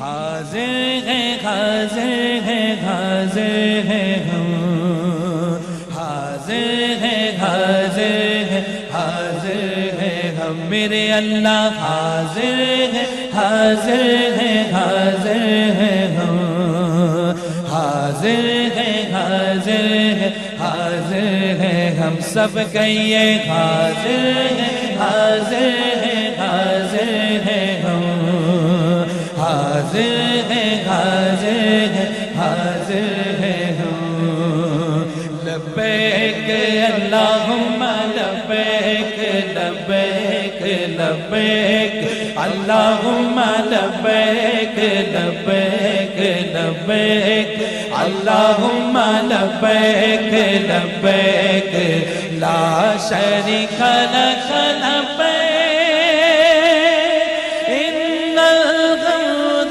حاضر ہے حاضر ہے حاضر ہے ہم، حاضر ہے حاضر ہے حاضر ہے ہم، میرے اللہ حاضر ہے حاضر ہے حاضر ہے ہم، حاضر ہے حاضر ہے حاضر ہے ہم، سب کہیے حاضر ہے حاضر ہے حاضر ہے ہم، حاضر ہے حاضر ہے حاضر ہے ہم، لبیک اللہم لبیک لبیک لبیک اللہم لبیک لبیک لبیک اللہم لبیک لبیک لا شریک لک لبیک